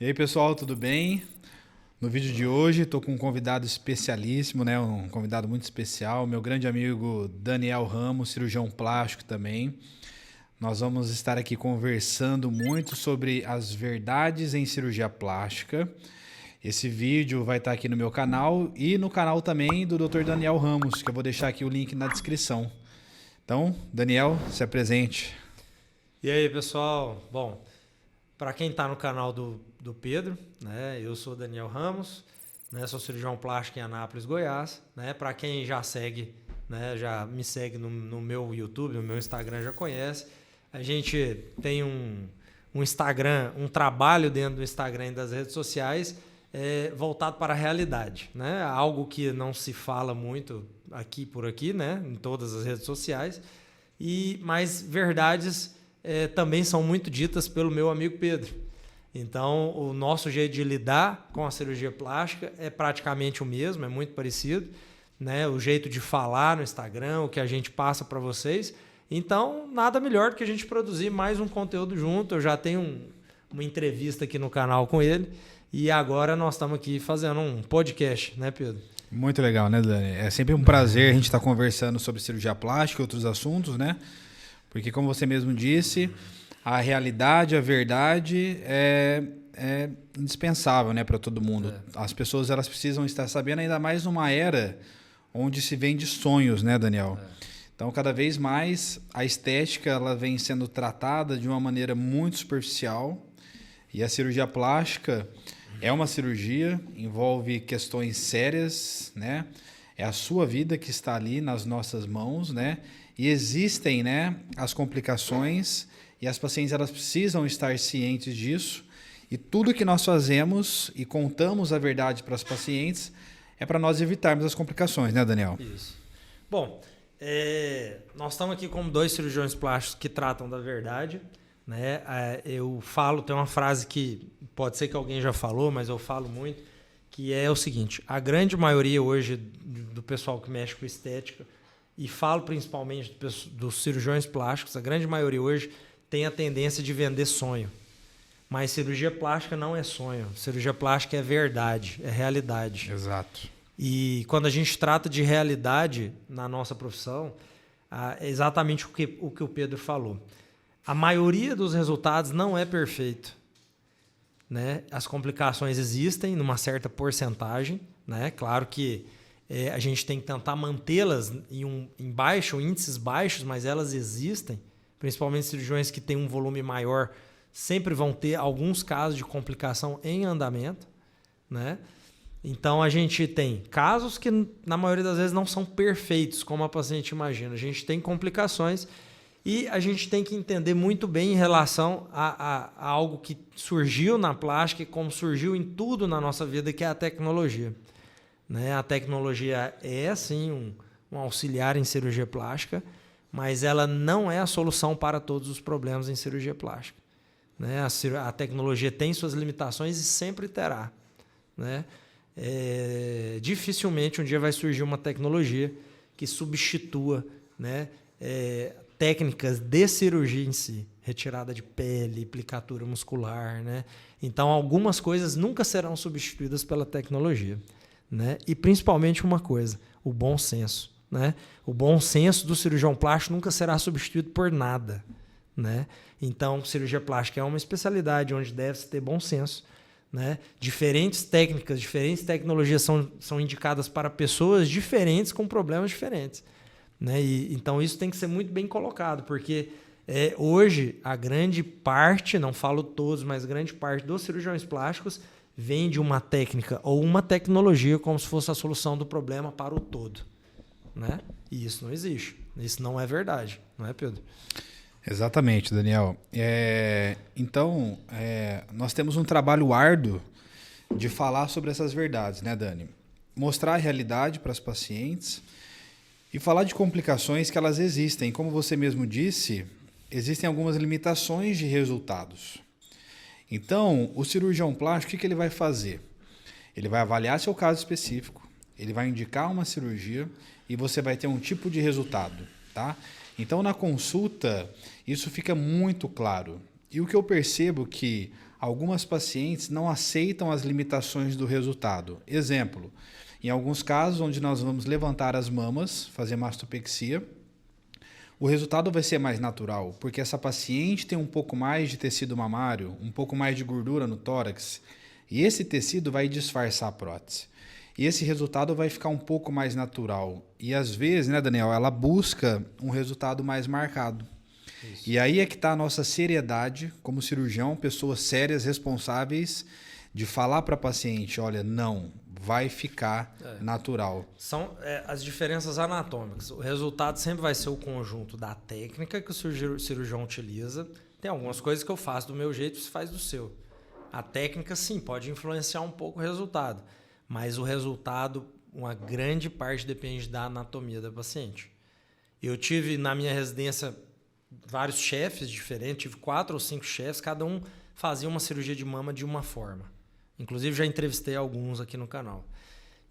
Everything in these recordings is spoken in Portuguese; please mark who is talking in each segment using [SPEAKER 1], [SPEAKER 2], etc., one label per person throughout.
[SPEAKER 1] E aí, pessoal, tudo bem? No vídeo de hoje estou com um convidado especialíssimo, né? Um convidado muito especial, meu grande amigo Daniel Ramos, cirurgião plástico também. Nós vamos estar aqui conversando muito sobre as verdades em cirurgia plástica. Esse vídeo vai estar aqui no meu canal e no canal também do Dr. Daniel Ramos, que eu vou deixar aqui o link na descrição. Então, Daniel, se apresente.
[SPEAKER 2] E aí, pessoal? Bom, para quem está no canal do Pedro, né, eu sou Daniel Ramos, né, sou cirurgião plástico em Anápolis, Goiás. Né, para quem já segue, né, já me segue no meu YouTube, no meu Instagram, já conhece. A gente tem um Instagram, um trabalho dentro do Instagram e das redes sociais voltado para a realidade. Né, algo que não se fala muito por aqui, né, em todas as redes sociais, mas verdades também são muito ditas pelo meu amigo Pedro. Então, o nosso jeito de lidar com a cirurgia plástica é praticamente o mesmo, é muito parecido, né? O jeito de falar no Instagram, o que a gente passa para vocês. Então, nada melhor do que a gente produzir mais um conteúdo junto. Eu já tenho uma entrevista aqui no canal com ele e agora nós estamos aqui fazendo um podcast, né, Pedro?
[SPEAKER 1] Muito legal, né, Dani? É sempre um prazer a gente estar conversando sobre cirurgia plástica e outros assuntos, né? Porque, como você mesmo disse, a realidade, a verdade é indispensável, né, para todo mundo. As pessoas elas precisam estar sabendo, ainda mais numa era onde se vende sonhos, né, Daniel? Então, cada vez mais a estética ela vem sendo tratada de uma maneira muito superficial e a cirurgia plástica é uma cirurgia, envolve questões sérias, né? É a sua vida que está ali nas nossas mãos, né? E existem, né, as complicações e as pacientes elas precisam estar cientes disso. E tudo que nós fazemos e contamos a verdade para as pacientes é para nós evitarmos as complicações, né, Daniel?
[SPEAKER 2] Isso. Bom, nós estamos aqui como dois cirurgiões plásticos que tratam da verdade. Né? Eu falo, tem uma frase que pode ser que alguém já falou, mas eu falo muito, que é o seguinte: a grande maioria hoje do pessoal que mexe com estética, e falo principalmente dos cirurgiões plásticos, a grande maioria hoje tem a tendência de vender sonho. Mas cirurgia plástica não é sonho. Cirurgia plástica é verdade, é realidade.
[SPEAKER 1] Exato.
[SPEAKER 2] E quando a gente trata de realidade na nossa profissão, é exatamente o que o Pedro falou. A maioria dos resultados não é perfeito. Né? As complicações existem numa certa porcentagem. Né? Claro que a gente tem que tentar mantê-las em índices baixos, mas elas existem. Principalmente cirurgiões que têm um volume maior sempre vão ter alguns casos de complicação em andamento. Né? Então, a gente tem casos que, na maioria das vezes, não são perfeitos, como a paciente imagina. A gente tem complicações e a gente tem que entender muito bem em relação a algo que surgiu na plástica e como surgiu em tudo na nossa vida, que é a tecnologia. Né? A tecnologia é, sim, um auxiliar em cirurgia plástica, mas ela não é a solução para todos os problemas em cirurgia plástica. Né? A tecnologia tem suas limitações e sempre terá. Né? Dificilmente um dia vai surgir uma tecnologia que substitua, né, técnicas de cirurgia em si, retirada de pele, aplicatura muscular. Né? Então, algumas coisas nunca serão substituídas pela tecnologia. Né? E principalmente uma coisa, o bom senso. Né? O bom senso do cirurgião plástico nunca será substituído por nada. Né? Então, cirurgia plástica é uma especialidade onde deve-se ter bom senso. Né? Diferentes técnicas, diferentes tecnologias são indicadas para pessoas diferentes com problemas diferentes. Né? Então, isso tem que ser muito bem colocado, porque hoje a grande parte, não falo todos, mas grande parte dos cirurgiões plásticos vende uma técnica ou uma tecnologia como se fosse a solução do problema para o todo. Né? E isso não existe. Isso não é verdade. Não é, Pedro?
[SPEAKER 1] Exatamente, Daniel. Então, nós temos um trabalho árduo de falar sobre essas verdades, né, Dani? Mostrar a realidade para as pacientes e falar de complicações que elas existem. Como você mesmo disse, existem algumas limitações de resultados. Então, o cirurgião plástico, o que ele vai fazer? Ele vai avaliar seu caso específico, ele vai indicar uma cirurgia e você vai ter um tipo de resultado, tá? Então, na consulta, isso fica muito claro. E o que eu percebo que algumas pacientes não aceitam as limitações do resultado. Exemplo, em alguns casos onde nós vamos levantar as mamas, fazer mastopexia, o resultado vai ser mais natural, porque essa paciente tem um pouco mais de tecido mamário, um pouco mais de gordura no tórax, e esse tecido vai disfarçar a prótese. E esse resultado vai ficar um pouco mais natural. E às vezes, né, Daniel, ela busca um resultado mais marcado. Isso. E aí é que está a nossa seriedade como cirurgião, pessoas sérias, responsáveis, de falar para a paciente, olha, não, vai ficar natural.
[SPEAKER 2] São as diferenças anatômicas. O resultado sempre vai ser o conjunto da técnica que o cirurgião utiliza. Tem algumas coisas que eu faço do meu jeito, você faz do seu. A técnica, sim, pode influenciar um pouco o resultado. Mas o resultado, uma grande parte depende da anatomia da paciente. Eu tive na minha residência vários chefes diferentes, tive 4 ou 5 chefes, cada um fazia uma cirurgia de mama de uma forma. Inclusive já entrevistei alguns aqui no canal.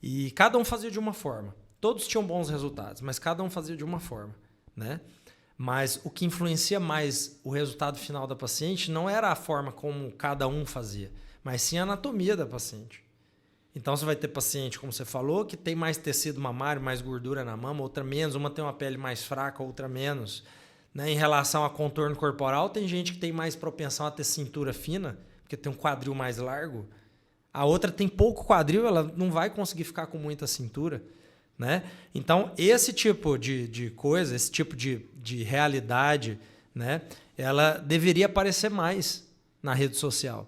[SPEAKER 2] E cada um fazia de uma forma. Todos tinham bons resultados, mas cada um fazia de uma forma, né? Mas o que influencia mais o resultado final da paciente não era a forma como cada um fazia, mas sim a anatomia da paciente. Então você vai ter paciente, como você falou, que tem mais tecido mamário, mais gordura na mama, outra menos, uma tem uma pele mais fraca, outra menos. Né? Em relação a contorno corporal, tem gente que tem mais propensão a ter cintura fina, porque tem um quadril mais largo. A outra tem pouco quadril, ela não vai conseguir ficar com muita cintura. Né? Então, esse tipo de coisa, esse tipo de realidade, né? Ela deveria aparecer mais na rede social.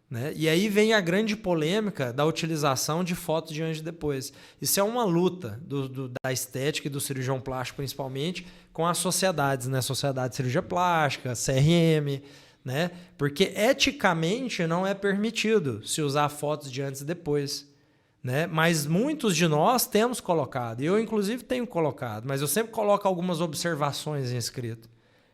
[SPEAKER 2] Né? E aí vem a grande polêmica da utilização de fotos de antes e depois. Isso é uma luta da estética e do cirurgião plástico, principalmente, com as sociedades, né? Sociedade de Cirurgia Plástica, CRM, né? Porque eticamente não é permitido se usar fotos de antes e depois. Né? Mas muitos de nós temos colocado, eu inclusive tenho colocado, mas eu sempre coloco algumas observações em escrito,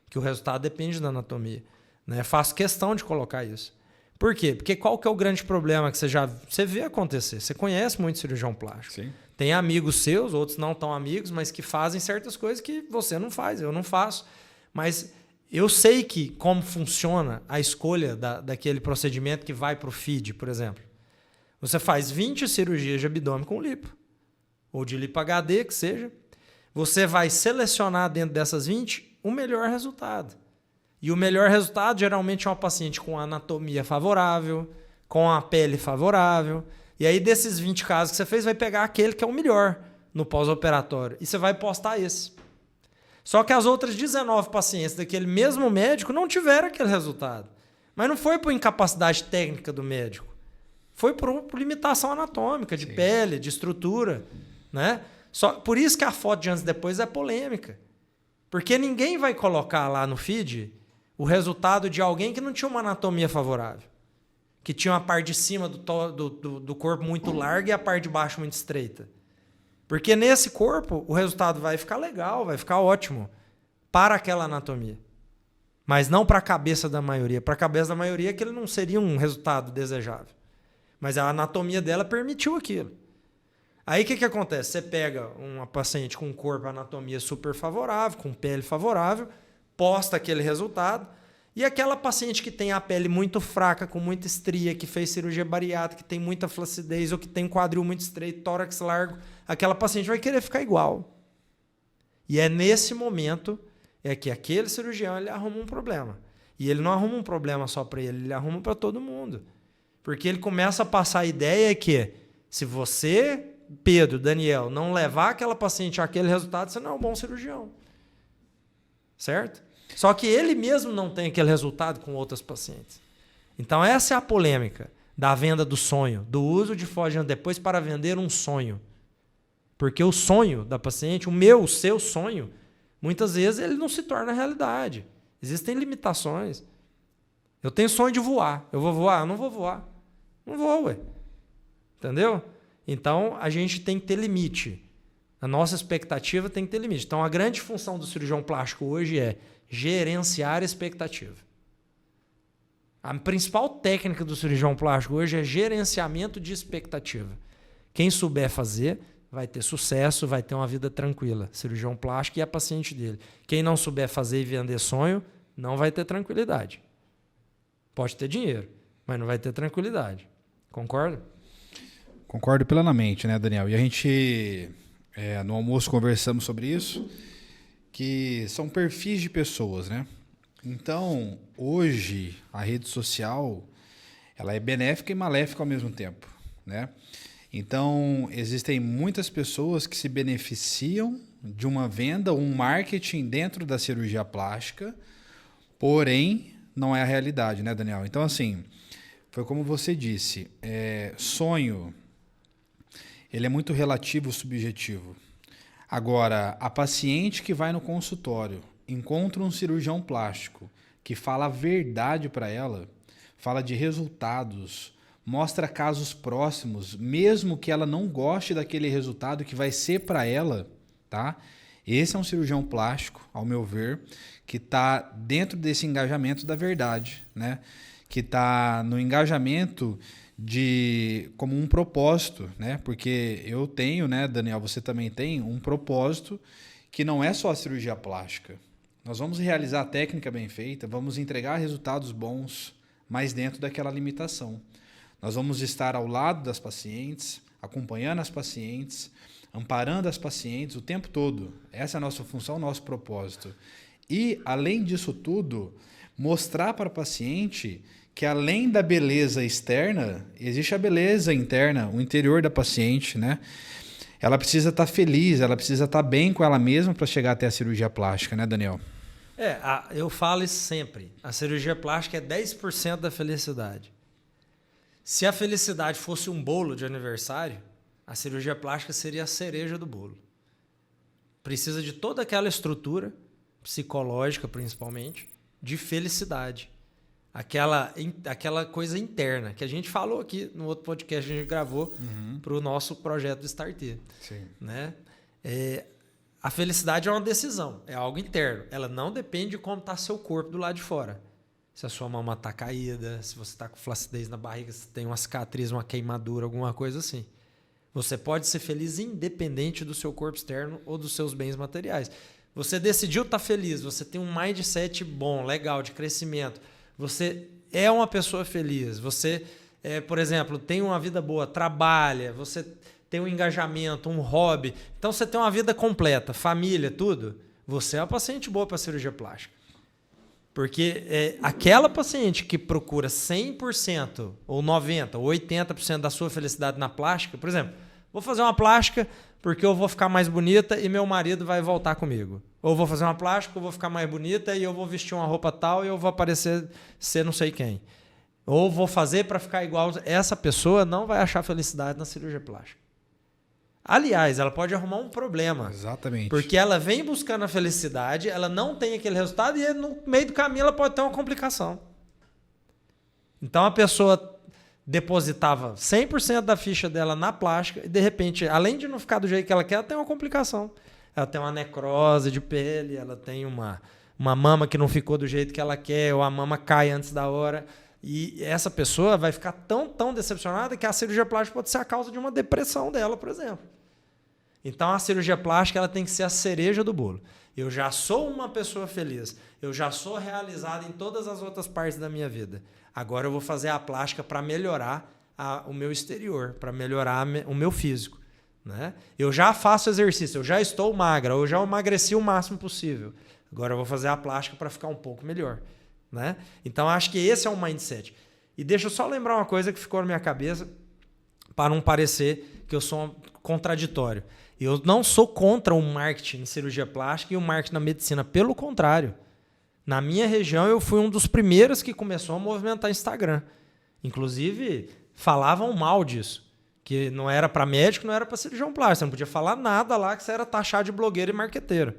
[SPEAKER 2] que o resultado depende da anatomia. Né? Faço questão de colocar isso. Por quê? Porque qual que é o grande problema que você vê acontecer? Você conhece muito cirurgião plástico.
[SPEAKER 1] Sim.
[SPEAKER 2] Tem amigos seus, outros não tão amigos, mas que fazem certas coisas que você não faz, eu não faço. Mas eu sei que como funciona a escolha daquele procedimento que vai para o feed, por exemplo. Você faz 20 cirurgias de abdômen com lipo, ou de lipo HD, que seja. Você vai selecionar dentro dessas 20 o melhor resultado. E o melhor resultado geralmente é uma paciente com anatomia favorável, com a pele favorável. E aí desses 20 casos que você fez, vai pegar aquele que é o melhor no pós-operatório. E você vai postar esse. Só que as outras 19 pacientes daquele mesmo médico não tiveram aquele resultado. Mas não foi por incapacidade técnica do médico. Foi por limitação anatômica, de pele, de estrutura. Né? Por isso que a foto de antes e depois é polêmica. Porque ninguém vai colocar lá no feed o resultado de alguém que não tinha uma anatomia favorável. Que tinha uma parte de cima do corpo muito larga e a parte de baixo muito estreita. Porque nesse corpo o resultado vai ficar legal, vai ficar ótimo para aquela anatomia. Mas não para a cabeça da maioria. Para a cabeça da maioria aquele não seria um resultado desejável. Mas a anatomia dela permitiu aquilo. Aí o que acontece? Você pega uma paciente com um corpo anatomia super favorável, com pele favorável, posta aquele resultado, e aquela paciente que tem a pele muito fraca, com muita estria, que fez cirurgia bariátrica, que tem muita flacidez, ou que tem quadril muito estreito, tórax largo, aquela paciente vai querer ficar igual. E é nesse momento que aquele cirurgião ele arruma um problema. E ele não arruma um problema só para ele arruma para todo mundo. Porque ele começa a passar a ideia que se você, Pedro, Daniel, não levar aquela paciente àquele resultado, você não é um bom cirurgião. Certo? Só que ele mesmo não tem aquele resultado com outras pacientes. Então essa é a polêmica da venda do sonho, do uso de foto depois para vender um sonho. Porque o sonho da paciente, o seu sonho, muitas vezes ele não se torna realidade. Existem limitações. Eu tenho sonho de voar. Eu vou voar? Eu não vou voar. Não vou, ué. Entendeu? Então, a gente tem que ter limite. A nossa expectativa tem que ter limite. Então, a grande função do cirurgião plástico hoje é gerenciar a expectativa. A principal técnica do cirurgião plástico hoje é gerenciamento de expectativa. Quem souber fazer vai ter sucesso, vai ter uma vida tranquila. Cirurgião plástico e a paciente dele. Quem não souber fazer e vender sonho, não vai ter tranquilidade. Pode ter dinheiro, mas não vai ter tranquilidade. Concorda?
[SPEAKER 1] Concordo plenamente, né, Daniel? E a gente, no almoço, conversamos sobre isso, que são perfis de pessoas, né? Então, hoje, a rede social, ela é benéfica e maléfica ao mesmo tempo, né? Então, existem muitas pessoas que se beneficiam de uma venda, um marketing dentro da cirurgia plástica, porém, não é a realidade, né, Daniel? Então, assim, foi como você disse, sonho, ele é muito relativo, subjetivo. Agora, a paciente que vai no consultório, encontra um cirurgião plástico que fala a verdade para ela, fala de resultados, mostra casos próximos, mesmo que ela não goste daquele resultado que vai ser para ela, tá? Esse é um cirurgião plástico, ao meu ver, que está dentro desse engajamento da verdade, né? Que está no engajamento como um propósito, né? Porque eu tenho, né, Daniel, você também tem um propósito que não é só a cirurgia plástica. Nós vamos realizar a técnica bem feita, vamos entregar resultados bons, mas dentro daquela limitação. Nós vamos estar ao lado das pacientes, acompanhando as pacientes, amparando as pacientes o tempo todo. Essa é a nossa função, nosso propósito. E, além disso tudo, mostrar para o paciente que, além da beleza externa, existe a beleza interna, o interior da paciente, né? Ela precisa estar feliz, ela precisa estar bem com ela mesma para chegar até a cirurgia plástica, né, Daniel?
[SPEAKER 2] Eu falo isso sempre. A cirurgia plástica é 10% da felicidade. Se a felicidade fosse um bolo de aniversário, a cirurgia plástica seria a cereja do bolo. Precisa de toda aquela estrutura, psicológica principalmente, de felicidade. Aquela coisa interna, que a gente falou aqui no outro podcast que a gente gravou para o nosso projeto do Starter.
[SPEAKER 1] Sim.
[SPEAKER 2] Né? A felicidade é uma decisão, é algo interno. Ela não depende de como está seu corpo do lado de fora. Se a sua mama está caída, se você está com flacidez na barriga, se tem uma cicatriz, uma queimadura, alguma coisa assim. Você pode ser feliz independente do seu corpo externo ou dos seus bens materiais. Você decidiu estar feliz, você tem um mindset bom, legal, de crescimento. Você é uma pessoa feliz. Você, por exemplo, tem uma vida boa, trabalha, você tem um engajamento, um hobby. Então você tem uma vida completa, família, tudo. Você é uma paciente boa para cirurgia plástica. Porque aquela paciente que procura 100% ou 90% ou 80% da sua felicidade na plástica, por exemplo, vou fazer uma plástica porque eu vou ficar mais bonita e meu marido vai voltar comigo. Ou vou fazer uma plástica, eu vou ficar mais bonita e eu vou vestir uma roupa tal e eu vou aparecer ser não sei quem. Ou vou fazer para ficar igual. Essa pessoa não vai achar felicidade na cirurgia plástica. Aliás, ela pode arrumar um problema.
[SPEAKER 1] Exatamente.
[SPEAKER 2] Porque ela vem buscando a felicidade, ela não tem aquele resultado e no meio do caminho ela pode ter uma complicação. Então a pessoa depositava 100% da ficha dela na plástica e de repente, além de não ficar do jeito que ela quer, ela tem uma complicação. Ela tem uma necrose de pele, ela tem uma mama que não ficou do jeito que ela quer, ou a mama cai antes da hora. E essa pessoa vai ficar tão decepcionada que a cirurgia plástica pode ser a causa de uma depressão dela, por exemplo. Então a cirurgia plástica ela tem que ser a cereja do bolo. Eu já sou uma pessoa feliz, eu já sou realizado em todas as outras partes da minha vida. Agora eu vou fazer a plástica para melhorar o meu exterior, para melhorar o meu físico. Né? Eu já faço exercício, eu já estou magra, eu já emagreci o máximo possível. Agora eu vou fazer a plástica para ficar um pouco melhor. Né? Então acho que esse é o mindset. E deixa eu só lembrar uma coisa que ficou na minha cabeça para não parecer que eu sou contraditório. Eu não sou contra o marketing em cirurgia plástica e o marketing na medicina. Pelo contrário. Na minha região, eu fui um dos primeiros que começou a movimentar Instagram. Inclusive, falavam mal disso. Que não era para médico, não era para cirurgião plástico. Você não podia falar nada lá que você era taxado de blogueiro e marqueteiro.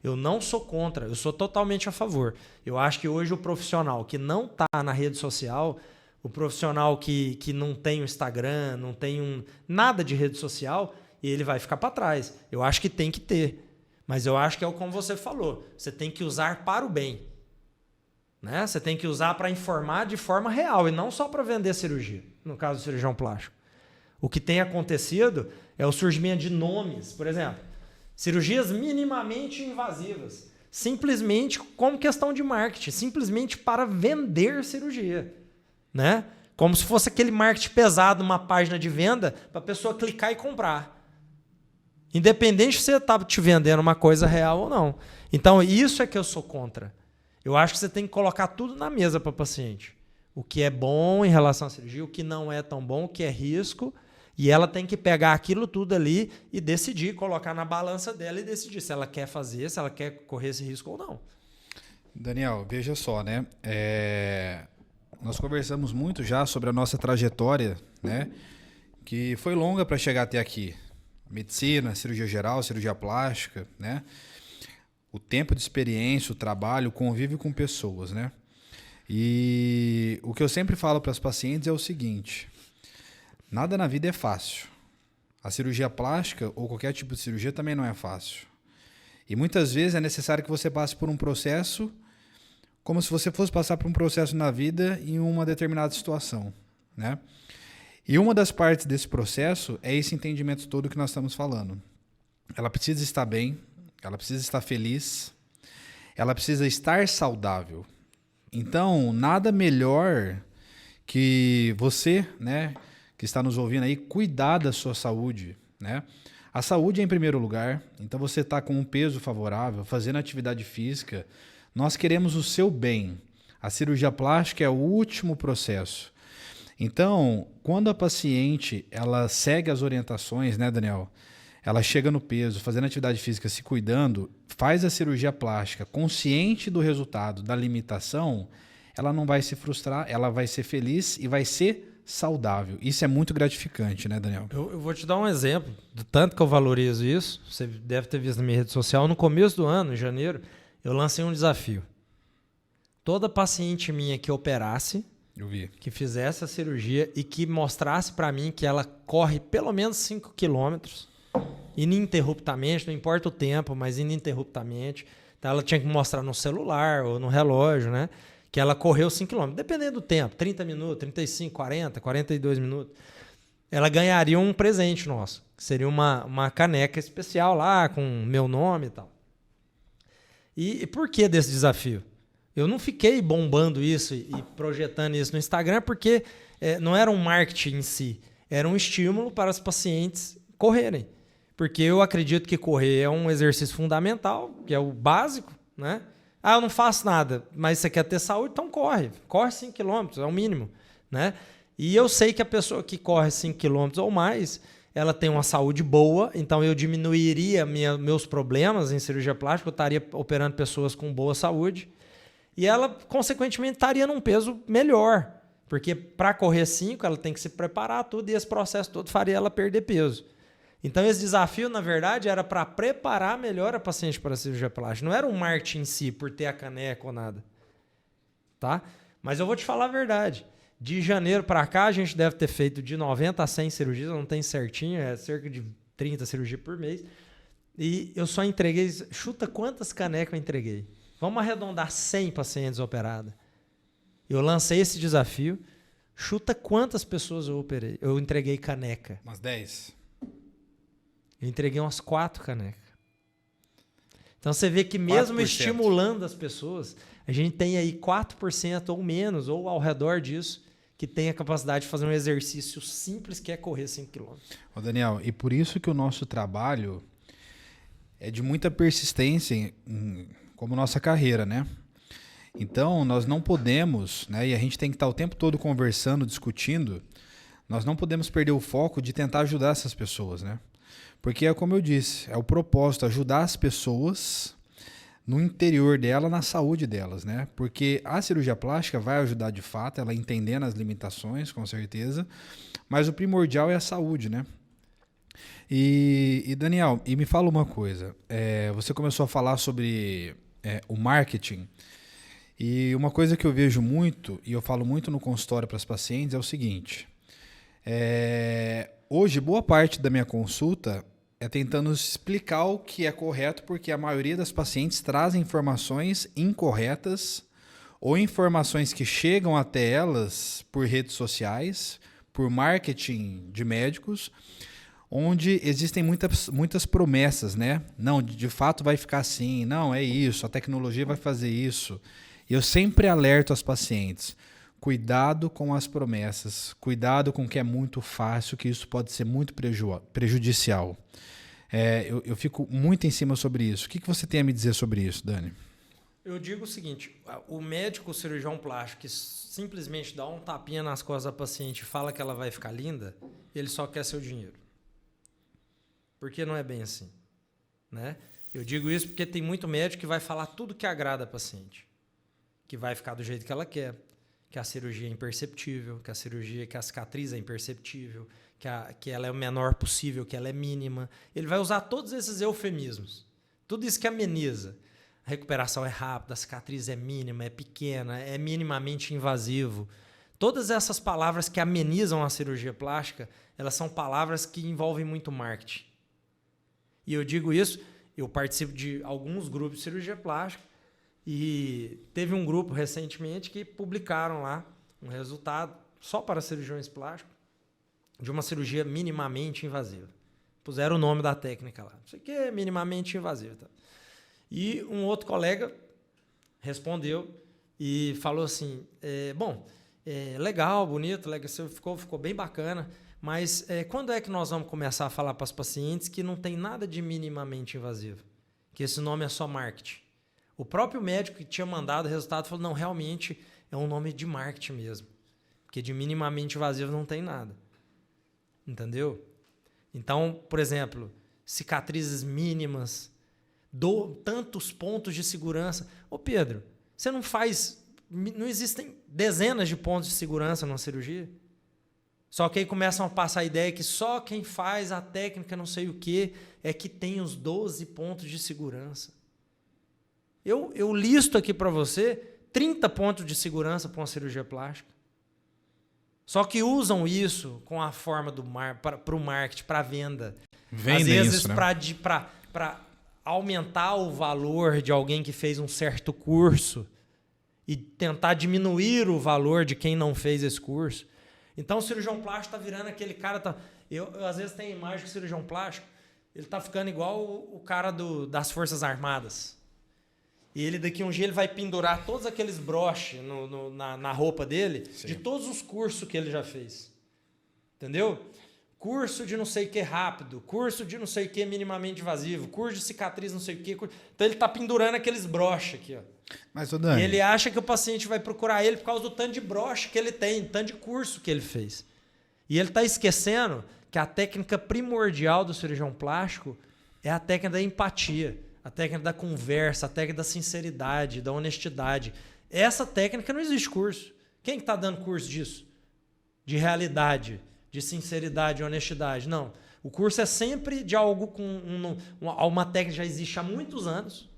[SPEAKER 2] Eu não sou contra, eu sou totalmente a favor. Eu acho que hoje o profissional que não está na rede social, o profissional que não tem o Instagram, não tem nada de rede social, ele vai ficar para trás. Eu acho que tem que ter. Mas eu acho que é como você falou. Você tem que usar para o bem. Né? Você tem que usar para informar de forma real e não só para vender cirurgia, no caso do cirurgião plástico. O que tem acontecido é o surgimento de nomes, por exemplo, cirurgias minimamente invasivas, simplesmente como questão de marketing, simplesmente para vender cirurgia. Né? Como se fosse aquele marketing pesado numa página de venda para a pessoa clicar e comprar. Independente se você está te vendendo uma coisa real ou não. Então, isso é que eu sou contra. Eu acho que você tem que colocar tudo na mesa para o paciente. O que é bom em relação à cirurgia, o que não é tão bom, o que é risco. E ela tem que pegar aquilo tudo ali e decidir, colocar na balança dela e decidir se ela quer fazer, se ela quer correr esse risco ou não.
[SPEAKER 1] Daniel, veja só, né? Nós conversamos muito já sobre a nossa trajetória, né? Que foi longa para chegar até aqui. Medicina, cirurgia geral, cirurgia plástica, né? O tempo de experiência, o trabalho, o convívio com pessoas, né? E o que eu sempre falo para as pacientes é o seguinte: nada na vida é fácil. A cirurgia plástica ou qualquer tipo de cirurgia também não é fácil. E muitas vezes é necessário que você passe por um processo como se você fosse passar por um processo na vida em uma determinada situação, né? E uma das partes desse processo é esse entendimento todo que nós estamos falando. Ela precisa estar bem, ela precisa estar feliz, ela precisa estar saudável. Então, nada melhor que você, né, que está nos ouvindo aí, cuidar da sua saúde, né? A saúde é em primeiro lugar, então você está com um peso favorável, fazendo atividade física, nós queremos o seu bem. A cirurgia plástica é o último processo. Então, quando a paciente ela segue as orientações, né, Daniel? Ela chega no peso, fazendo atividade física, se cuidando, faz a cirurgia plástica, consciente do resultado, da limitação, ela não vai se frustrar, ela vai ser feliz e vai ser saudável. Isso é muito gratificante, né, Daniel?
[SPEAKER 2] Eu vou te dar um exemplo do tanto que eu valorizo isso. Você deve ter visto na minha rede social. No começo do ano, em janeiro, eu lancei um desafio. Toda paciente minha que operasse,
[SPEAKER 1] eu vi,
[SPEAKER 2] que fizesse a cirurgia e que mostrasse para mim que ela corre pelo menos 5 quilômetros ininterruptamente, não importa o tempo, mas ininterruptamente. Então ela tinha que mostrar no celular ou no relógio, né, que ela correu 5 quilômetros, dependendo do tempo, 30 minutos, 35, 40, 42 minutos. Ela ganharia um presente nosso, que seria uma caneca especial lá com meu nome e tal. E por que desse desafio? Eu não fiquei bombando isso e projetando isso no Instagram porque não era um marketing em si, era um estímulo para as pacientes correrem. Porque eu acredito que correr é um exercício fundamental, que é o básico, né? Ah, eu não faço nada, mas você quer ter saúde, então corre. Corre 5 km, é o mínimo, né? E eu sei que a pessoa que corre 5 km ou mais, ela tem uma saúde boa, então eu diminuiria meus problemas em cirurgia plástica, eu estaria operando pessoas com boa saúde. E ela, consequentemente, estaria num peso melhor. Porque para correr 5, ela tem que se preparar tudo e esse processo todo faria ela perder peso. Então, esse desafio, na verdade, era para preparar melhor a paciente para a cirurgia plástica. Não era um marketing em si, por ter a caneca ou nada. Tá? Mas eu vou te falar a verdade. De janeiro para cá, a gente deve ter feito de 90 a 100 cirurgias, não tem certinho, é cerca de 30 cirurgias por mês. E eu só entreguei... Chuta quantas canecas eu entreguei. Vamos arredondar 100 pacientes operadas. Eu lancei esse desafio. Chuta quantas pessoas eu operei. Eu entreguei caneca.
[SPEAKER 1] Umas 10.
[SPEAKER 2] Eu entreguei umas 4 canecas. Então você vê que mesmo
[SPEAKER 1] 4%.
[SPEAKER 2] Estimulando as pessoas, a gente tem aí 4% ou menos, ou ao redor disso, que tem a capacidade de fazer um exercício simples que é correr 5 km.
[SPEAKER 1] Ô Daniel, e por isso que o nosso trabalho é de muita persistência como nossa carreira, né? Então, nós não podemos, né, e a gente tem que estar o tempo todo conversando, discutindo, nós não podemos perder o foco de tentar ajudar essas pessoas, né? Porque é como eu disse, é o propósito, ajudar as pessoas no interior dela, na saúde delas, né? Porque a cirurgia plástica vai ajudar de fato, ela entendendo as limitações, com certeza, mas o primordial é a saúde, né? E Daniel, e me fala uma coisa, você começou a falar sobre o marketing, e uma coisa que eu vejo muito, e eu falo muito no consultório para as pacientes, é o seguinte, hoje boa parte da minha consulta é tentando explicar o que é correto, porque a maioria das pacientes trazem informações incorretas ou informações que chegam até elas por redes sociais, por marketing de médicos, onde existem muitas promessas, né? Não, de fato vai ficar assim, não, é isso, a tecnologia vai fazer isso. E eu sempre alerto as pacientes, cuidado com as promessas, cuidado com o que é muito fácil, que isso pode ser muito prejudicial. Eu fico muito em cima sobre isso. O que você tem a me dizer sobre isso, Dani?
[SPEAKER 2] Eu digo o seguinte, o médico cirurgião plástico que simplesmente dá um tapinha nas costas da paciente e fala que ela vai ficar linda, ele só quer seu dinheiro. Porque não é bem assim, né? Eu digo isso porque tem muito médico que vai falar tudo que agrada a paciente, que vai ficar do jeito que ela quer, que a cirurgia é imperceptível, que a cicatriz é imperceptível, que ela é o menor possível, que ela é mínima. Ele vai usar todos esses eufemismos, tudo isso que ameniza. A recuperação é rápida, a cicatriz é mínima, é pequena, é minimamente invasivo. Todas essas palavras que amenizam a cirurgia plástica, elas são palavras que envolvem muito marketing. E eu digo isso, eu participo de alguns grupos de cirurgia plástica e teve um grupo recentemente que publicaram lá um resultado só para cirurgiões plásticos de uma cirurgia minimamente invasiva. Puseram o nome da técnica lá. Isso aqui é minimamente invasiva. Tá? E um outro colega respondeu e falou assim, legal, bonito, legal, ficou bem bacana, mas quando é que nós vamos começar a falar para os pacientes que não tem nada de minimamente invasivo? Que esse nome é só marketing. O próprio médico que tinha mandado o resultado falou, não, realmente é um nome de marketing mesmo. Porque de minimamente invasivo não tem nada. Entendeu? Então, por exemplo, cicatrizes mínimas, tantos pontos de segurança. Ô Pedro, você não existem dezenas de pontos de segurança numa cirurgia? Só que aí começam a passar a ideia que só quem faz a técnica não sei o que é que tem os 12 pontos de segurança. Eu listo aqui para você 30 pontos de segurança para uma cirurgia plástica. Só que usam isso com a forma para o marketing, para a venda.
[SPEAKER 1] Vendem
[SPEAKER 2] às vezes
[SPEAKER 1] isso, né?
[SPEAKER 2] para aumentar o valor de alguém que fez um certo curso e tentar diminuir o valor de quem não fez esse curso. Então o cirurgião plástico está virando aquele cara... Eu às vezes tenho imagem do cirurgião plástico, ele está ficando igual o cara das Forças Armadas. E ele daqui um dia ele vai pendurar todos aqueles broches na roupa dele, sim, de todos os cursos que ele já fez. Entendeu? Curso de não sei o que rápido, curso de não sei o que minimamente invasivo, curso de cicatriz não sei o que. Então ele está pendurando aqueles broches aqui. Ó.
[SPEAKER 1] Mas, ô Dani,
[SPEAKER 2] e ele acha que o paciente vai procurar ele por causa do tanto de broche que ele tem, tanto de curso que ele fez. E ele está esquecendo que a técnica primordial do cirurgião plástico é a técnica da empatia, a técnica da conversa, a técnica da sinceridade, da honestidade. Essa técnica não existe curso. Quem está dando curso disso? De realidade, de sinceridade, de honestidade. Não. O curso é sempre de algo com uma técnica que já existe há muitos anos,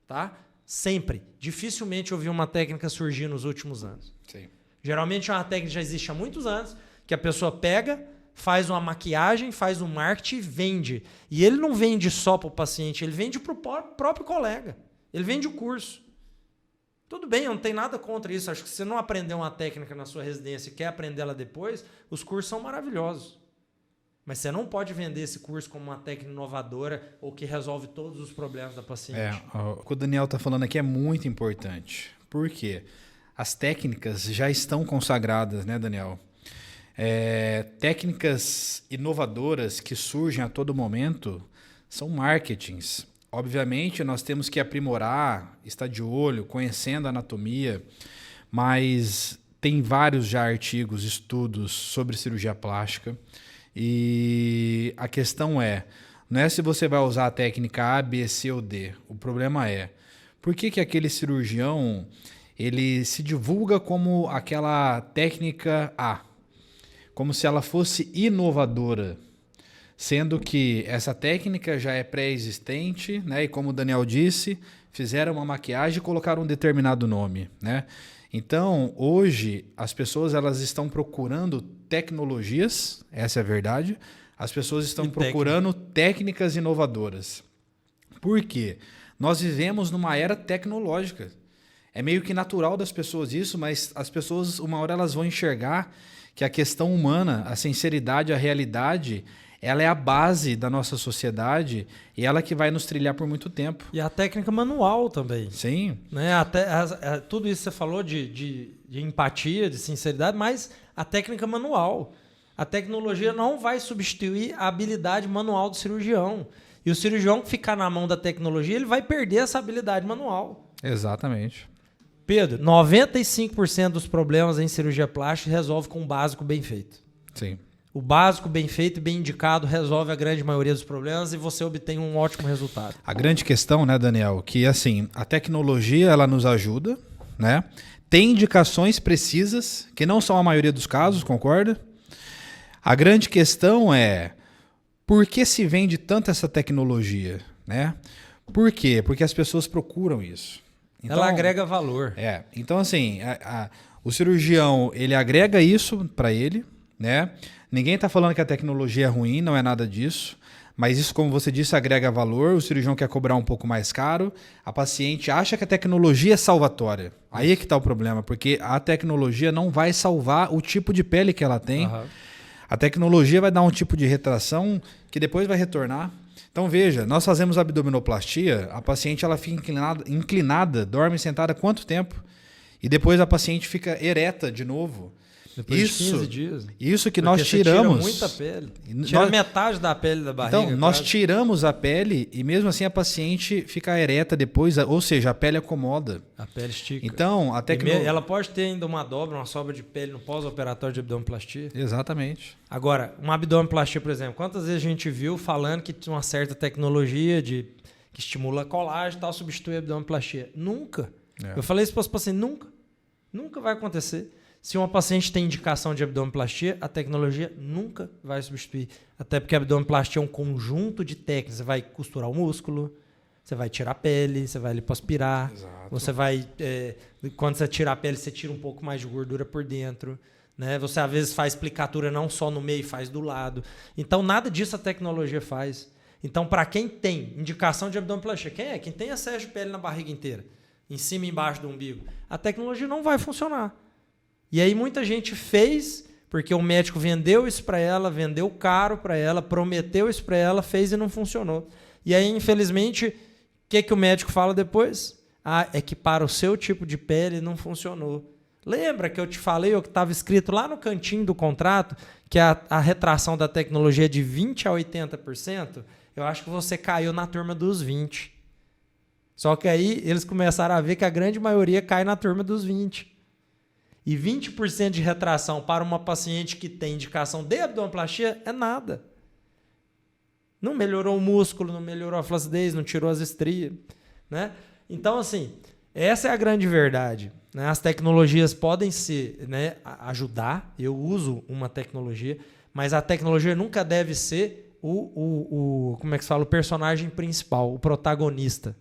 [SPEAKER 2] tá? Sempre. Dificilmente eu vi uma técnica surgir nos últimos anos.
[SPEAKER 1] Sim.
[SPEAKER 2] Geralmente é uma técnica que já existe há muitos anos, que a pessoa pega, faz uma maquiagem, faz um marketing e vende. E ele não vende só para o paciente, ele vende para o próprio colega. Ele vende o curso. Tudo bem, eu não tenho nada contra isso. Acho que se você não aprender uma técnica na sua residência e quer aprender ela depois, os cursos são maravilhosos. Mas você não pode vender esse curso como uma técnica inovadora ou que resolve todos os problemas da paciente.
[SPEAKER 1] O que o Daniel está falando aqui é muito importante. Por quê? As técnicas já estão consagradas, né, Daniel? Técnicas inovadoras que surgem a todo momento são marketings. Obviamente, nós temos que aprimorar, estar de olho, conhecendo a anatomia, mas tem vários já artigos, estudos sobre cirurgia plástica. E a questão não é se você vai usar a técnica A, B, C ou D. O problema é, por que aquele cirurgião ele se divulga como aquela técnica A? Como se ela fosse inovadora, sendo que essa técnica já é pré-existente, né? E como o Daniel disse, fizeram uma maquiagem e colocaram um determinado nome, né? Então, hoje, as pessoas elas estão procurando tecnologias, essa é a verdade, as pessoas estão procurando técnicas inovadoras. Por quê? Nós vivemos numa era tecnológica. É meio que natural das pessoas isso, mas as pessoas, uma hora, elas vão enxergar que a questão humana, a sinceridade, a realidade ela é a base da nossa sociedade e ela que vai nos trilhar por muito tempo.
[SPEAKER 2] E a técnica manual também.
[SPEAKER 1] Sim.
[SPEAKER 2] Né? Tudo isso que você falou de empatia, de sinceridade, mas a técnica manual. A tecnologia não vai substituir a habilidade manual do cirurgião. E o cirurgião que ficar na mão da tecnologia, ele vai perder essa habilidade manual.
[SPEAKER 1] Exatamente.
[SPEAKER 2] Pedro, 95% dos problemas em cirurgia plástica resolve com um básico bem feito.
[SPEAKER 1] Sim.
[SPEAKER 2] O básico bem feito e bem indicado resolve a grande maioria dos problemas e você obtém um ótimo resultado.
[SPEAKER 1] A grande questão, né, Daniel, que assim, a tecnologia ela nos ajuda, né? Tem indicações precisas, que não são a maioria dos casos, concorda? A grande questão é por que se vende tanto essa tecnologia, né? Por quê? Porque as pessoas procuram isso. Então,
[SPEAKER 2] ela agrega valor.
[SPEAKER 1] Então assim, o cirurgião, ele agrega isso para ele, né? Ninguém está falando que a tecnologia é ruim, não é nada disso. Mas isso, como você disse, agrega valor. O cirurgião quer cobrar um pouco mais caro. A paciente acha que a tecnologia é salvatória. Aí é que está o problema, porque a tecnologia não vai salvar o tipo de pele que ela tem.
[SPEAKER 2] Uhum.
[SPEAKER 1] A tecnologia vai dar um tipo de retração que depois vai retornar. Então veja, nós fazemos abdominoplastia, a paciente ela fica inclinada, dorme sentada quanto tempo? E depois a paciente fica ereta de novo.
[SPEAKER 2] Depois de 15 dias.
[SPEAKER 1] Isso que nós tiramos.
[SPEAKER 2] Tira muita pele. Tira metade da pele da barriga.
[SPEAKER 1] Então, nós tiramos a pele e mesmo assim a paciente fica ereta depois, ou seja, a pele acomoda.
[SPEAKER 2] A pele estica.
[SPEAKER 1] Então,
[SPEAKER 2] ela pode ter ainda uma dobra, uma sobra de pele no pós-operatório de abdominoplastia.
[SPEAKER 1] Exatamente.
[SPEAKER 2] Agora, uma abdominoplastia, por exemplo, quantas vezes a gente viu falando que tinha uma certa tecnologia que estimula colágeno e tal, substitui a abdominoplastia? Nunca. Eu falei isso para os pacientes, nunca. Nunca vai acontecer. Se uma paciente tem indicação de abdominoplastia, a tecnologia nunca vai substituir. Até porque a abdominoplastia é um conjunto de técnicas. Você vai costurar o músculo, você vai tirar a pele, você vai lipoaspirar.
[SPEAKER 1] Exato.
[SPEAKER 2] Você vai... quando você tira a pele, você tira um pouco mais de gordura por dentro. Né? Você, às vezes, faz plicatura não só no meio, faz do lado. Então, nada disso a tecnologia faz. Então, para quem tem indicação de abdominoplastia, quem é? Quem tem excesso de pele na barriga inteira, em cima e embaixo do umbigo, a tecnologia não vai funcionar. E aí muita gente fez, porque o médico vendeu isso para ela, vendeu caro para ela, prometeu isso para ela, fez e não funcionou. E aí, infelizmente, o que o médico fala depois? É que para o seu tipo de pele não funcionou. Lembra que eu te falei, o que estava escrito lá no cantinho do contrato, que a retração da tecnologia é de 20% a 80%? Eu acho que você caiu na turma dos 20%. Só que aí eles começaram a ver que a grande maioria cai na turma dos 20%. E 20% de retração para uma paciente que tem indicação de abdominoplastia é nada. Não melhorou o músculo, não melhorou a flacidez, não tirou as estrias. Né? Então, assim, essa é a grande verdade. Né? As tecnologias podem ajudar. Eu uso uma tecnologia, mas a tecnologia nunca deve ser como é que se fala? O personagem principal, o protagonista.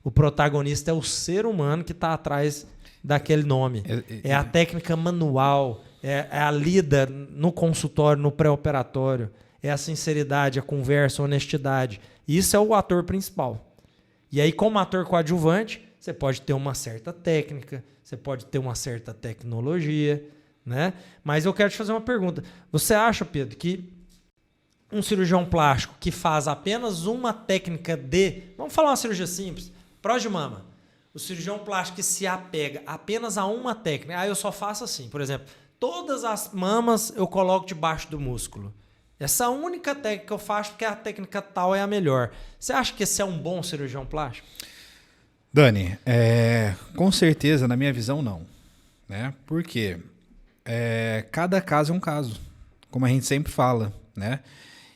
[SPEAKER 2] O protagonista é o ser humano que está atrás daquele nome. É a técnica manual, é a lida no consultório, no pré-operatório, é a sinceridade, a conversa, a honestidade. Isso é o ator principal. E aí, como ator coadjuvante, você pode ter uma certa técnica, você pode ter uma certa tecnologia, né? Mas eu quero te fazer uma pergunta. Você acha, Pedro, que um cirurgião plástico que faz apenas uma técnica vamos falar uma cirurgia simples, próstata de mama. O cirurgião plástico que se apega apenas a uma técnica. Eu só faço assim, por exemplo, todas as mamas eu coloco debaixo do músculo. Essa única técnica que eu faço porque a técnica tal é a melhor. Você acha que esse é um bom cirurgião plástico?
[SPEAKER 1] Dani, com certeza, na minha visão, não. Né? Por quê? Cada caso é um caso, como a gente sempre fala, né?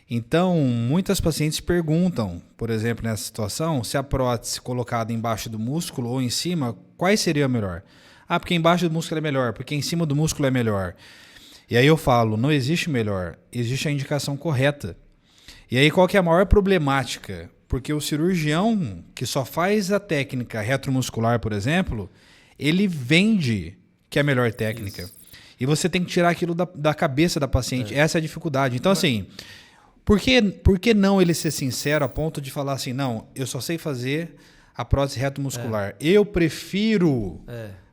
[SPEAKER 1] Então, muitas pacientes perguntam, por exemplo, nessa situação, se a prótese colocada embaixo do músculo ou em cima, qual seria a melhor? Porque embaixo do músculo é melhor, porque em cima do músculo é melhor. E aí eu falo, não existe melhor, existe a indicação correta. E aí qual que é a maior problemática? Porque o cirurgião que só faz a técnica retromuscular, por exemplo, ele vende que é a melhor técnica. Isso. E você tem que tirar aquilo da cabeça da paciente. Essa é a dificuldade. Então, assim... Por que não ele ser sincero a ponto de falar assim, não, eu só sei fazer a prótese retromuscular. Eu prefiro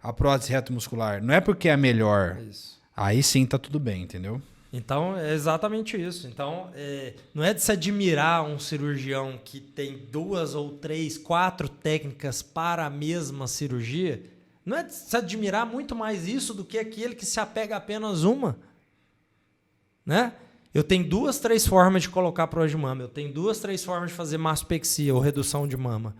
[SPEAKER 1] a prótese retromuscular. Não é porque é a melhor.
[SPEAKER 2] Isso.
[SPEAKER 1] Aí sim tá tudo bem, entendeu?
[SPEAKER 2] Então, é exatamente isso. Então, não é de se admirar um cirurgião que tem 2 ou 3, 4 técnicas para a mesma cirurgia. Não é de se admirar muito mais isso do que aquele que se apega a apenas uma. Né? Eu tenho 2, 3 formas de colocar prótese de mama. Eu tenho 2, 3 formas de fazer mastopexia ou redução de mama.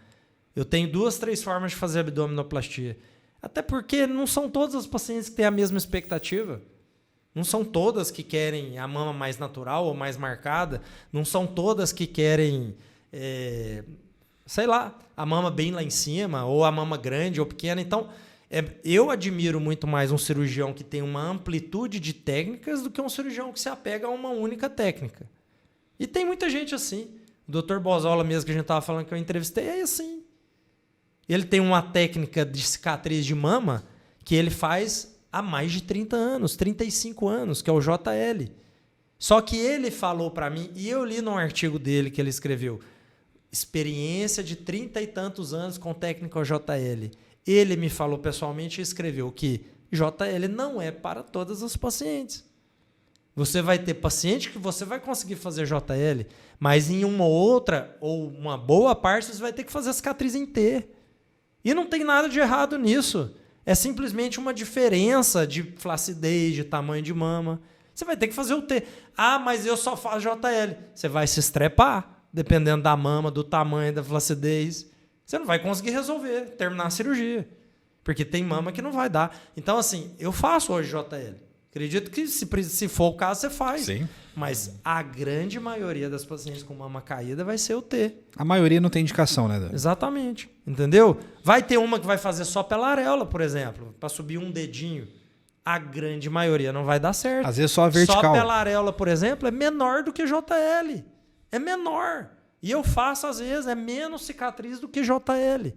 [SPEAKER 2] Eu tenho 2, 3 formas de fazer abdominoplastia. Até porque não são todas as pacientes que têm a mesma expectativa. Não são todas que querem a mama mais natural ou mais marcada. Não são todas que querem, sei lá, a mama bem lá em cima, ou a mama grande ou pequena. Então, eu admiro muito mais um cirurgião que tem uma amplitude de técnicas do que um cirurgião que se apega a uma única técnica. E tem muita gente assim. O Dr. Bozola mesmo, que a gente estava falando, que eu entrevistei, é assim. Ele tem uma técnica de cicatriz de mama que ele faz há mais de 30 anos, 35 anos, que é o JL. Só que ele falou para mim, e eu li num artigo dele que ele escreveu, experiência de 30 e tantos anos com técnica JL. Ele me falou pessoalmente e escreveu que JL não é para todas as pacientes. Você vai ter paciente que você vai conseguir fazer JL, mas em uma outra, ou uma boa parte, você vai ter que fazer a cicatriz em T. E não tem nada de errado nisso. É simplesmente uma diferença de flacidez, de tamanho de mama. Você vai ter que fazer o T. Ah, mas eu só faço JL. Você vai se estrepar, dependendo da mama, do tamanho, da flacidez. Você não vai conseguir resolver, terminar a cirurgia. Porque tem mama que não vai dar. Então, assim, eu faço hoje JL. Acredito que, se for o caso, você faz.
[SPEAKER 1] Sim.
[SPEAKER 2] Mas a grande maioria das pacientes com mama caída vai ser o T.
[SPEAKER 1] A maioria não tem indicação, né, Dani?
[SPEAKER 2] Exatamente. Entendeu? Vai ter uma que vai fazer só pela areola, por exemplo, para subir um dedinho. A grande maioria não vai dar certo.
[SPEAKER 1] Às vezes só a vertical.
[SPEAKER 2] Só pela areola, por exemplo, é menor do que JL. É menor. E eu faço, às vezes, é menos cicatriz do que JL.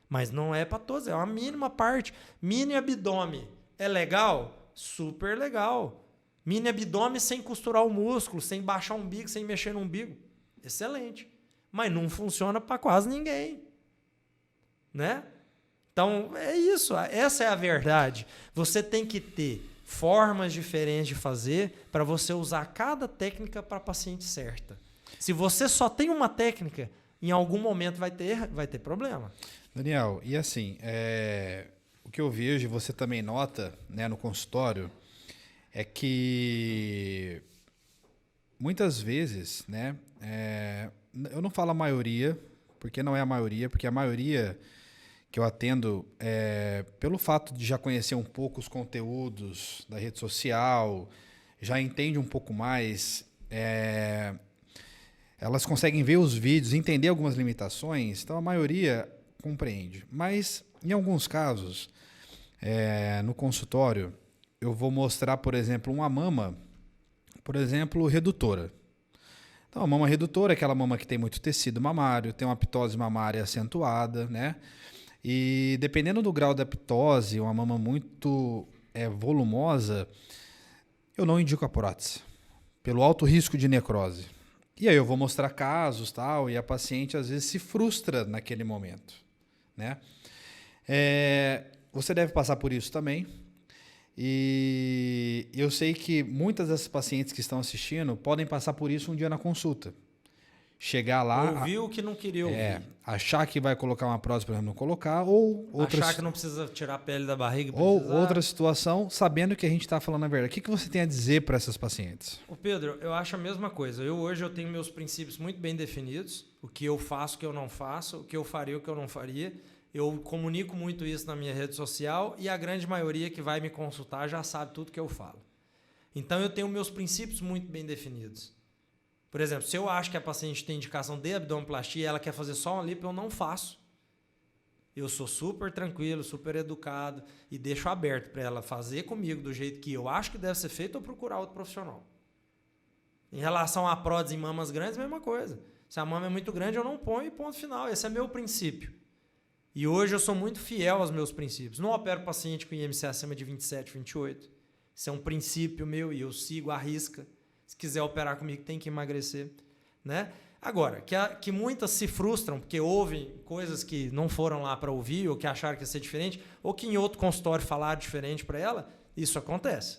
[SPEAKER 2] Mas não é para todos, é uma mínima parte. Mini abdômen é legal? Super legal. Mini abdômen sem costurar o músculo, sem baixar o umbigo, sem mexer no umbigo. Excelente. Mas não funciona para quase ninguém. Né? Então, é isso. Essa é a verdade. Você tem que ter formas diferentes de fazer para você usar cada técnica para a paciente certa. Se você só tem uma técnica, em algum momento vai ter problema.
[SPEAKER 1] Daniel, e assim, o que eu vejo, e você também nota, né, no consultório, é que muitas vezes, né, eu não falo a maioria, porque não é a maioria, porque a maioria que eu atendo, pelo fato de já conhecer um pouco os conteúdos da rede social, já entende um pouco mais, elas conseguem ver os vídeos, entender algumas limitações, então a maioria compreende. Mas, em alguns casos, no consultório, eu vou mostrar, por exemplo, uma mama, por exemplo, redutora. Então, a mama redutora é aquela mama que tem muito tecido mamário, tem uma ptose mamária acentuada, né? E dependendo do grau da ptose, uma mama muito volumosa, eu não indico a prótese, pelo alto risco de necrose. E aí eu vou mostrar casos, tal, e a paciente às vezes se frustra naquele momento, né? Você deve passar por isso também. E eu sei que muitas dessas pacientes que estão assistindo podem passar por isso um dia na consulta. Chegar lá...
[SPEAKER 2] Ouvir o que não queria ouvir.
[SPEAKER 1] Achar que vai colocar uma prótese, por exemplo, não colocar, ou...
[SPEAKER 2] Achar que não precisa tirar a pele da barriga.
[SPEAKER 1] Ou outra situação, sabendo que a gente está falando a verdade. O que você tem a dizer para essas pacientes?
[SPEAKER 2] Ô Pedro, eu acho a mesma coisa. Hoje eu tenho meus princípios muito bem definidos. O que eu faço, o que eu não faço, o que eu faria, o que eu não faria. Eu comunico muito isso na minha rede social e a grande maioria que vai me consultar já sabe tudo que eu falo. Então eu tenho meus princípios muito bem definidos. Por exemplo, se eu acho que a paciente tem indicação de abdominoplastia e ela quer fazer só uma lipo, eu não faço. Eu sou super tranquilo, super educado e deixo aberto para ela fazer comigo do jeito que eu acho que deve ser feito ou procurar outro profissional. Em relação à prótese em mamas grandes, mesma coisa. Se a mama é muito grande, eu não ponho e ponto final. Esse é meu princípio. E hoje eu sou muito fiel aos meus princípios. Não opero paciente com IMC acima de 27, 28. Isso é um princípio meu e eu sigo à risca. Se quiser operar comigo, tem que emagrecer. Né? Agora, que muitas se frustram porque ouvem coisas que não foram lá para ouvir ou que acharam que ia ser diferente ou que em outro consultório falaram diferente para ela, isso acontece.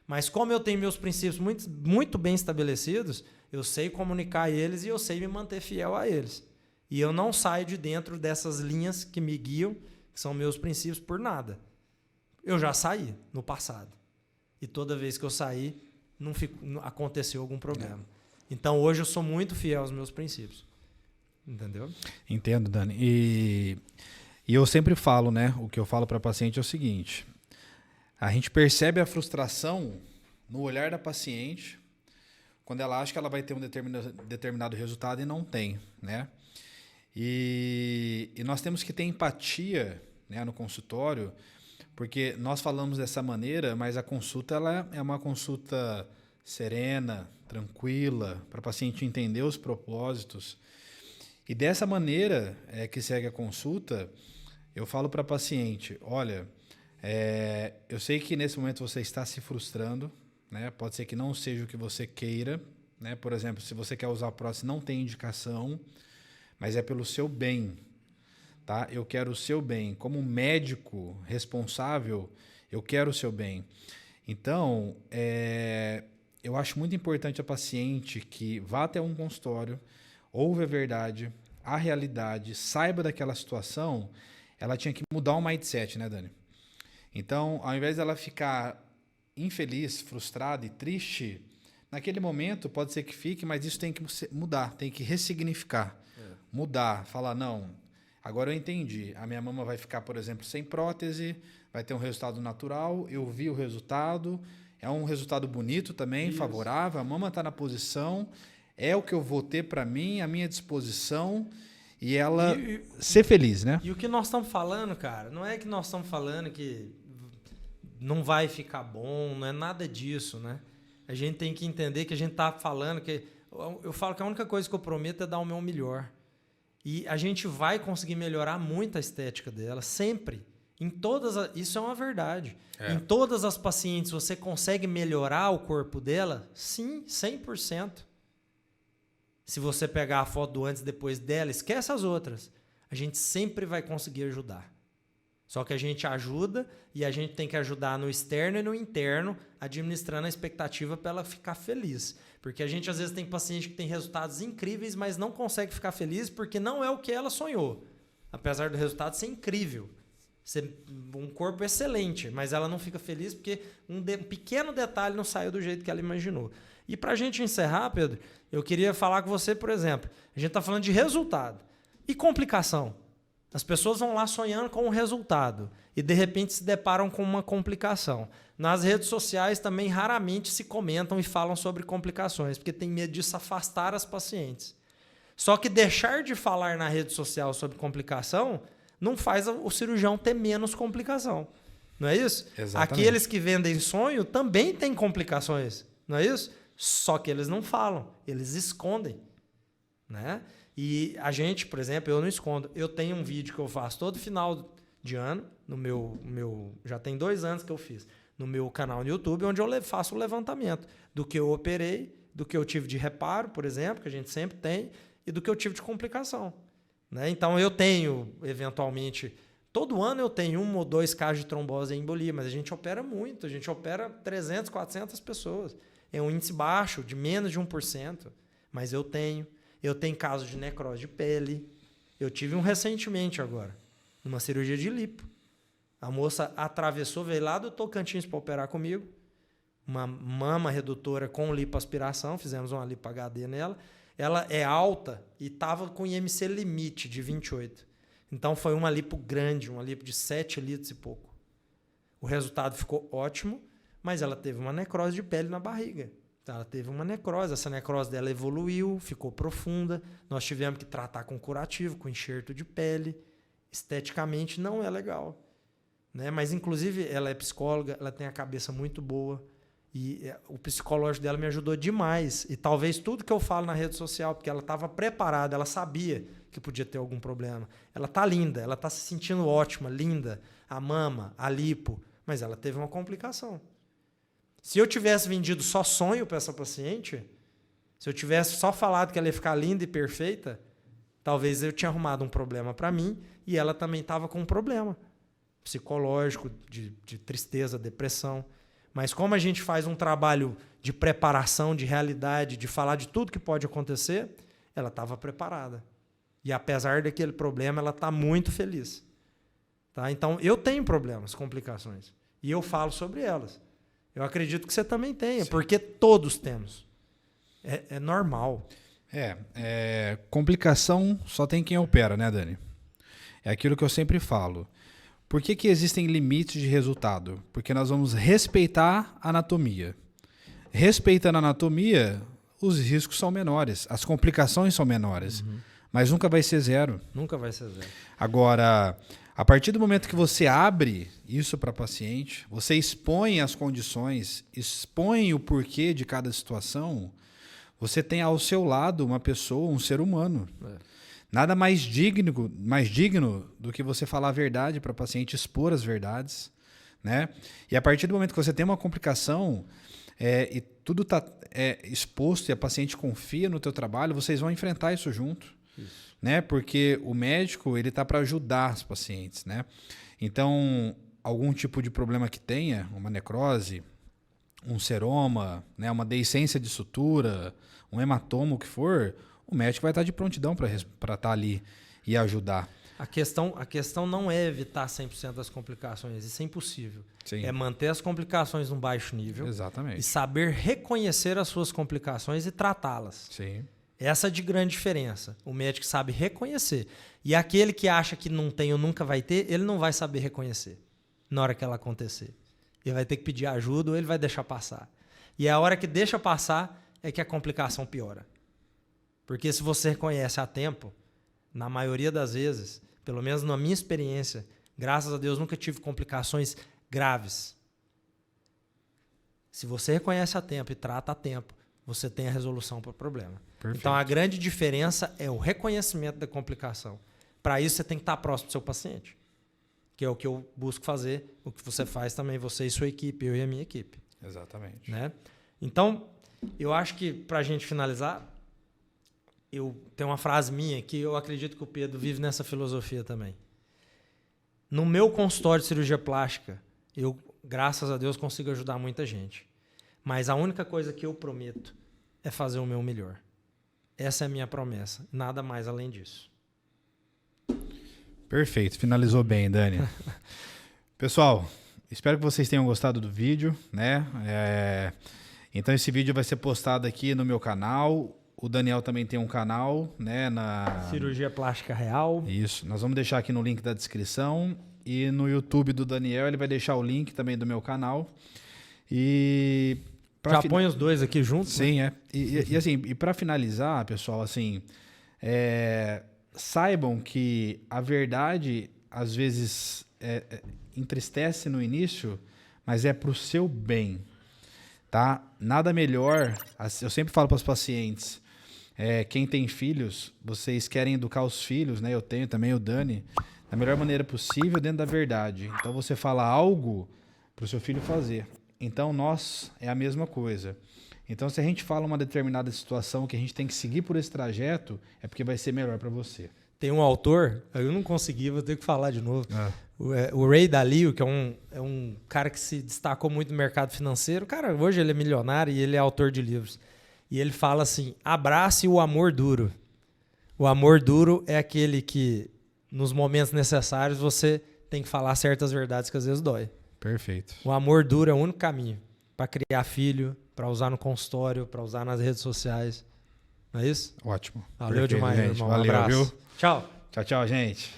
[SPEAKER 2] Mas como eu tenho meus princípios muito, muito bem estabelecidos, eu sei comunicar eles e eu sei me manter fiel a eles. E eu não saio de dentro dessas linhas que me guiam, que são meus princípios, por nada. Eu já saí no passado. E toda vez que eu saí, não aconteceu algum problema. Então, hoje eu sou muito fiel aos meus princípios. Entendeu?
[SPEAKER 1] Entendo, Dani. E eu sempre falo, né? O que eu falo para paciente é o seguinte: a gente percebe a frustração no olhar da paciente quando ela acha que ela vai ter um determinado resultado e não tem, né? E nós temos que ter empatia, né, no consultório, porque nós falamos dessa maneira, mas a consulta ela é uma consulta serena, tranquila, para o paciente entender os propósitos. E dessa maneira que segue a consulta, eu falo para a paciente: olha, eu sei que nesse momento você está se frustrando, né? Pode ser que não seja o que você queira, né? Por exemplo, se você quer usar a prótese, não tem indicação, mas é pelo seu bem, tá? Eu quero o seu bem. Como médico responsável, eu quero o seu bem. Então, eu acho muito importante a paciente que vá até um consultório, ouve a verdade, a realidade, saiba daquela situação. Ela tinha que mudar o mindset, né, Dani? Então, ao invés dela ficar infeliz, frustrada e triste, naquele momento pode ser que fique, mas isso tem que mudar, tem que ressignificar. Mudar, falar: não, agora eu entendi. A minha mama vai ficar, por exemplo, sem prótese, vai ter um resultado natural, eu vi o resultado, é um resultado bonito também, isso, favorável, a mama está na posição, é o que eu vou ter para mim, à minha disposição, e ela ser feliz, né?
[SPEAKER 2] E o que nós estamos falando, cara, não é que nós estamos falando que não vai ficar bom, não é nada disso, né? A gente tem que entender que a gente está falando que... Eu falo que a única coisa que eu prometo é dar o meu melhor. E a gente vai conseguir melhorar muito a estética dela, sempre. Isso é uma verdade. Em todas as pacientes, você consegue melhorar o corpo dela? Sim, 100%. Se você pegar a foto do antes e depois dela, esquece as outras. A gente sempre vai conseguir ajudar. Só que a gente ajuda e a gente tem que ajudar no externo e no interno, administrando a expectativa para ela ficar feliz. Porque a gente às vezes tem paciente que tem resultados incríveis, mas não consegue ficar feliz porque não é o que ela sonhou. Apesar do resultado ser incrível. Ser um corpo excelente, mas ela não fica feliz porque um pequeno detalhe não saiu do jeito que ela imaginou. E para a gente encerrar, Pedro, eu queria falar com você, por exemplo, a gente está falando de resultado. E complicação? As pessoas vão lá sonhando com o resultado e, de repente, se deparam com uma complicação. Nas redes sociais também raramente se comentam e falam sobre complicações, porque tem medo disso afastar as pacientes. Só que deixar de falar na rede social sobre complicação não faz o cirurgião ter menos complicação. Não é isso?
[SPEAKER 1] Exatamente.
[SPEAKER 2] Aqueles que vendem sonho também têm complicações. Não é isso? Só que eles não falam, eles escondem, né? E a gente, por exemplo, eu não escondo. Eu tenho um vídeo que eu faço todo final de ano, no meu já tem 2 anos que eu fiz, no meu canal no YouTube, onde eu faço o levantamento do que eu operei, do que eu tive de reparo, por exemplo, que a gente sempre tem, e do que eu tive de complicação, né? Então eu tenho, eventualmente, todo ano eu tenho 1 ou 2 casos de trombose e embolia, mas a gente opera muito, a gente opera 300, 400 pessoas. É um índice baixo, de menos de 1%, mas eu tenho. Eu tenho casos de necrose de pele. Eu tive um recentemente agora, numa cirurgia de lipo. A moça atravessou, veio lá do Tocantins para operar comigo. Uma mama redutora com lipoaspiração, fizemos uma lipo HD nela. Ela é alta e estava com IMC limite de 28. Então foi uma lipo grande, uma lipo de 7 litros e pouco. O resultado ficou ótimo, mas ela teve uma necrose de pele na barriga. Ela teve uma necrose, essa necrose dela evoluiu, ficou profunda, nós tivemos que tratar com curativo, com enxerto de pele. Esteticamente não é legal, né? Mas inclusive ela é psicóloga, ela tem a cabeça muito boa e o psicológico dela me ajudou demais. E talvez tudo que eu falo na rede social, porque ela estava preparada, ela sabia que podia ter algum problema. Ela tá linda, ela tá se sentindo ótima, linda, a mama, a lipo, mas ela teve uma complicação. Se eu tivesse vendido só sonho para essa paciente, se eu tivesse só falado que ela ia ficar linda e perfeita, talvez eu tinha arrumado um problema para mim e ela também estava com um problema psicológico, de tristeza, depressão. Mas como a gente faz um trabalho de preparação, de realidade, de falar de tudo que pode acontecer, ela estava preparada. E apesar daquele problema, ela está muito feliz. Tá? Então, eu tenho problemas, complicações. E eu falo sobre elas. Eu acredito que você também tenha, sim, porque todos temos. É normal.
[SPEAKER 1] Complicação só tem quem opera, né, Dani? É aquilo que eu sempre falo. Por que existem limites de resultado? Porque nós vamos respeitar a anatomia. Respeitando a anatomia, os riscos são menores, as complicações são menores, mas nunca vai ser zero.
[SPEAKER 2] Nunca vai ser zero.
[SPEAKER 1] Agora, a partir do momento que você abre isso para paciente, você expõe as condições, expõe o porquê de cada situação, você tem ao seu lado uma pessoa, um ser humano. Nada mais digno do que você falar a verdade para o paciente, expor as verdades, né? E a partir do momento que você tem uma complicação e tudo está exposto e a paciente confia no teu trabalho, vocês vão enfrentar isso junto. Isso. Né? Porque o médico ele está para ajudar os pacientes. Né? Então, algum tipo de problema que tenha, uma necrose, um seroma, né? Uma deiscência de sutura, um hematoma, o que for, o médico vai estar de prontidão para estar ali e ajudar.
[SPEAKER 2] A questão não é evitar 100% das complicações, isso é impossível.
[SPEAKER 1] Sim.
[SPEAKER 2] É manter as complicações num baixo nível.
[SPEAKER 1] Exatamente.
[SPEAKER 2] E saber reconhecer as suas complicações e tratá-las.
[SPEAKER 1] Sim.
[SPEAKER 2] Essa é de grande diferença. O médico sabe reconhecer. E aquele que acha que não tem ou nunca vai ter, ele não vai saber reconhecer na hora que ela acontecer. Ele vai ter que pedir ajuda ou ele vai deixar passar. E a hora que deixa passar é que a complicação piora. Porque se você reconhece a tempo, na maioria das vezes, pelo menos na minha experiência, graças a Deus nunca tive complicações graves. Se você reconhece a tempo e trata a tempo, você tem a resolução para o problema.
[SPEAKER 1] Perfeito.
[SPEAKER 2] Então a grande diferença é o reconhecimento da complicação. Para isso você tem que estar próximo do seu paciente, que é o que eu busco fazer, o que você faz também, você e sua equipe, eu e a minha equipe.
[SPEAKER 1] Exatamente.
[SPEAKER 2] Né? Então, eu acho que para a gente finalizar, eu tenho uma frase minha que eu acredito que o Pedro vive nessa filosofia também. No meu consultório de cirurgia plástica, eu, graças a Deus, consigo ajudar muita gente. Mas a única coisa que eu prometo é fazer o meu melhor. Essa é a minha promessa. Nada mais além disso.
[SPEAKER 1] Perfeito. Finalizou bem, Dani. Pessoal, espero que vocês tenham gostado do vídeo, né? Então esse vídeo vai ser postado aqui no meu canal. O Daniel também tem um canal, né? Na
[SPEAKER 2] Cirurgia Plástica Real.
[SPEAKER 1] Isso. Nós vamos deixar aqui no link da descrição. E no YouTube do Daniel, ele vai deixar o link também do meu canal. E
[SPEAKER 2] já põe os dois aqui juntos?
[SPEAKER 1] Sim, né? E assim, e para finalizar, pessoal, assim, saibam que a verdade às vezes entristece no início, mas é para o seu bem, tá? Nada melhor, eu sempre falo para os pacientes, quem tem filhos, vocês querem educar os filhos, né? Eu tenho também, o Dani, da melhor maneira possível dentro da verdade. Então você fala algo para o seu filho fazer. Então nós é a mesma coisa. Então se a gente fala uma determinada situação que a gente tem que seguir por esse trajeto, é porque vai ser melhor para você.
[SPEAKER 2] Tem um autor, eu não consegui, vou ter que falar de novo. O Ray Dalio, que é um cara que se destacou muito no mercado financeiro. Cara, hoje ele é milionário e ele é autor de livros. E ele fala assim, abrace o amor duro. O amor duro é aquele que, nos momentos necessários, você tem que falar certas verdades que às vezes dói.
[SPEAKER 1] Perfeito.
[SPEAKER 2] O amor duro é o único caminho para criar filho, para usar no consultório, para usar nas redes sociais. Não é isso?
[SPEAKER 1] Ótimo.
[SPEAKER 2] Valeu demais,
[SPEAKER 1] gente.
[SPEAKER 2] irmão.
[SPEAKER 1] Valeu,
[SPEAKER 2] um abraço.
[SPEAKER 1] Viu?
[SPEAKER 2] Tchau.
[SPEAKER 1] Tchau, tchau, gente.